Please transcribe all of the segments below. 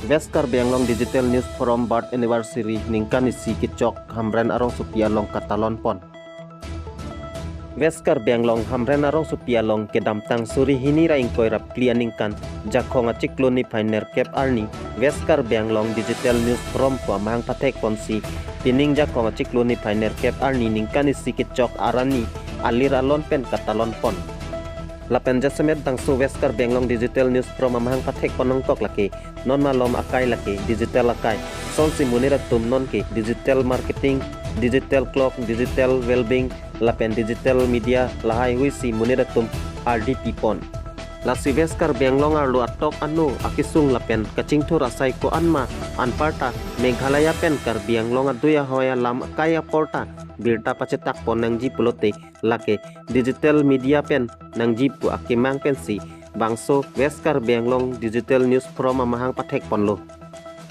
Veskar Benglong Digital News Forum Birth Anniversary ningkan isi kechok hamren arong supialong katalon pon. Veskar Benglong hamren arong supialong kedamtang suri hini raing koirap klian ningkan jakhong acikloni painer kep arni Veskar Benglong Digital News Forum po amahang patek ponsi pining jakhong acikloni painer kep arni ningkan isi kechok arani alir alon pen katalon pon. Lapen jasemet tang su Veskar Benglong Digital News Forum amahang patek ponongkok laki non malom akai laki digital akai son si munira tum non ke digital marketing digital clock digital well-being lapen digital media lahai hui si munira tum RDP pon la si Veskar Benglong arlu atok anu akisung lapen kacing thu rasai ko anma anparta Meghalaya pen karbi anglong aduya hoya lam kaya porta birta pacetak pon nangji pulote lake digital media pen nangji pu akimang pensi bangso Veskar Benglong Digital News Forum amahang patek ponlo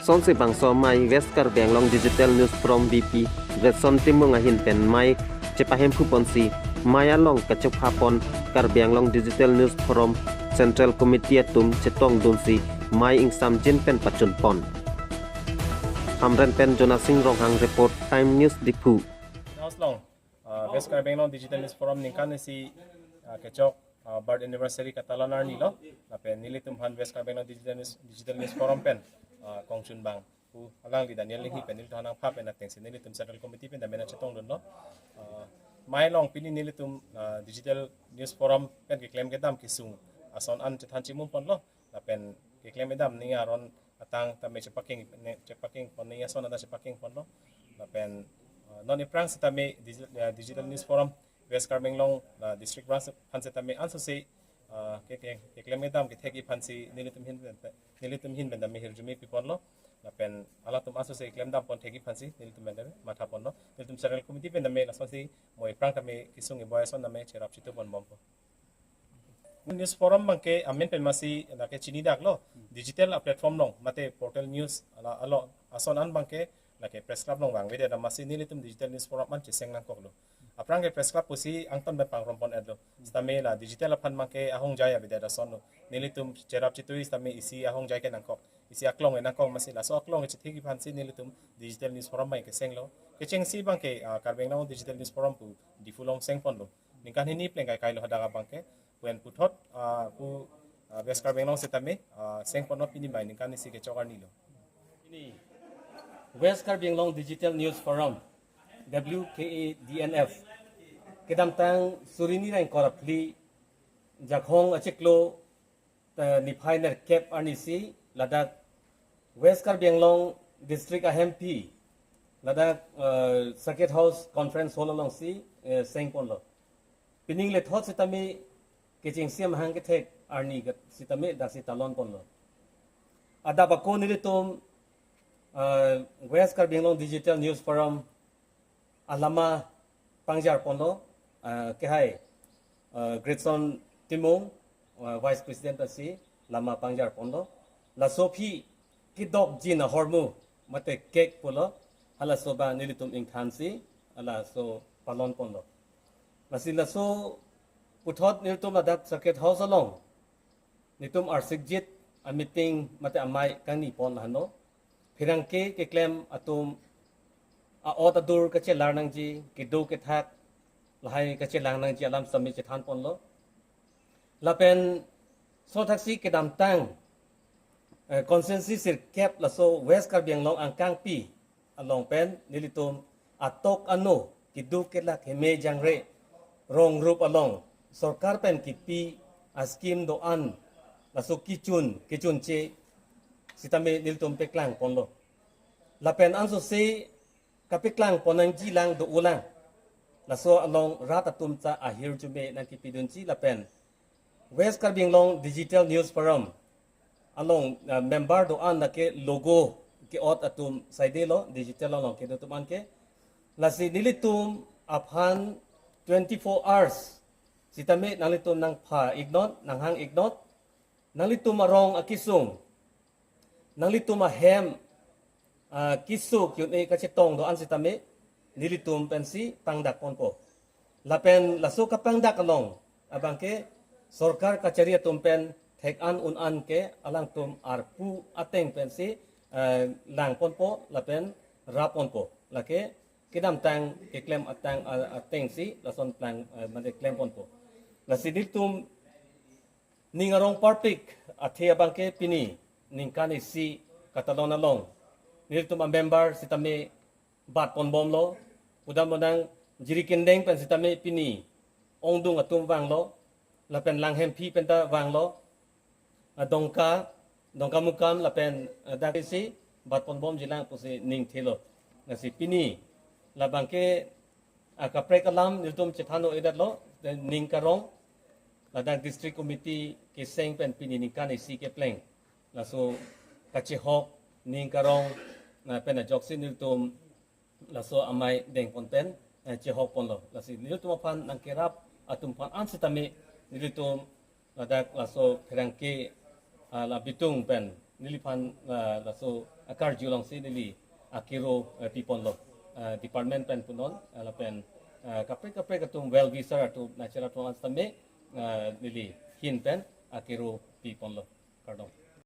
sonsi bangso mai Veskar Benglong Digital News Forum BP Gretson timung ahin pen mai cepahem pu ponsi mayalong kachop hapon Karbi Anglong Digital News Forum Central Committee atum cetong dunsi mai ingsam jin pen pacun pon hamren pen Jonasing Ronghang report Time News Dipu Long Veskar Benglong Digital News Forum ningkan si kechok birth anniversary katalon arni lo lapen nilitum han Veskar Benglong Digital News Forum pen kongchun bang pu alang di Daniel linghi pen nilitum hanang pa pen ateng sin nilitum Central Committee pen damena chetong dun lo mai long pini nilitum Digital News Forum pen ke claim kedam kisung ason an chethan chimum pon lo lapen ke claim kedam ninga ron atang tame chepaking pon ninga son ada chepaking pon lo lapen non iprang setame Digital News Forum Veskar Benglong District Branch hanse tame anso se ke claim edam ke theki phansi nilitum hin benda me hirjumi pipon lo lapen alatum anso se claim dam pon theki phansi nilitum benda matha pon lo nilitum Central Committee benda me lasasi mo iprang tame kisung boyason name cherap chitu pon bompo News Forum bangke amen pen masi na ke chini dak lo digital platform long mate portal news ala alo ason an bangke lake press club long bang wede da masi nilitum Digital News Forum man chiseng nang koklo aprang ke press club pusi angton be pang rompon edlo stame la digital aphan mangke ahong jaya wede da sonno nilitum cherap chitui stame isi ahong jay ke nang kok isi aklong enang kok masi la so aklong chithi ki phansi nilitum Digital News Forum mai ke senglo ke chengsi bangke Karbenglong Digital News Forum pu difulong sengpon lo ningkan hini pleng kai lo hadaga bangke wen puthot pu Veskar Benglong setame sengpon no pini mai ningkan isi ke chokar nilo ini Veskar Benglong Digital News Forum WKADNF kedamtang surini rain korapli jakhong achiklo nipainer kep arnisi ladak Veskar Benglong District AMP ladak Circuit House Conference Hall along si sengpon lo pining le thot sitami keching siam hang ke thek arni sitame da sitalon pon lo ada bako nilitum Veskar Benglong Digital News Forum alama pangjar pondo ke hai Gretson Timung Vice President asi lama pangjar pondo la sophie kidok jina hormu mate cake polo hala soba nilitum ingthansi ala so palon pondo la so puthot nilitum adat circuit house along nitum arsigjit a meeting mate amai kani pon hano Pirangke ke claim atum ot adur kache larnang ji kido ke thak lahai kache larnang ji alam sami chethan pon lo lapen so thaksi ke dam tang consensus sir cap la so Veskar Benglong angkang pi along pen nilitum atok ano kido ke lak heme jangre rong rup along sarkar pen kipi askim do an la so kichun che sitame nilitum peklang ponlo lapen anso se kapeklang ponang jilang do ulang laso along ratatum cha ahir jume nang kipidunchi lapen Veskar Benglong Digital News Forum along member do an ke logo ke ot atum saidelo digital along ke do tuman ke lasi nilitum aphan 24 hours sitame nalitum nang pha ignot nang hang ignot nalitum arong akisung nalitum hem kisuk yun e kachetong do ansitame nilitum pensi pangdak ponpo lapen laso ka pangdak along abangke sarkar kacharia tumpen tek an un an ke alang tum arpu ateng pen si lang pon po la pen ra pon po la ke kidam tang ke klem ateng si la son tang man de klem pon po la sidil tum ningarong parpik athia bangke pini ningkan isi katalon along nil tum member sitame bat pon bom lo udam modang jiri kendeng pen sitame pini ongdung atum wang lo la pen lang hem pi pen ta wang lo dongka mukam la pen dakisi bat pon bom jilang pusi ning thilo na si pini la bangke akaprek alam nil tum chethano edat lo ning karong la dang district committee ke seng pen pini ningkan isi ke pleng la so kachihok ning karong na pen joksin nil tum la so amai deng pon pen chihok pon lo la si nil tum pan nang kerap atum pan an sitame nil tum la dak la so kerangke la bitung pen nilipan la so akar julong si nili akiro pipon lo department pen punon la pen kapre atum well visa atum natural to an sitame nili hin pen akiro pipon lo pardon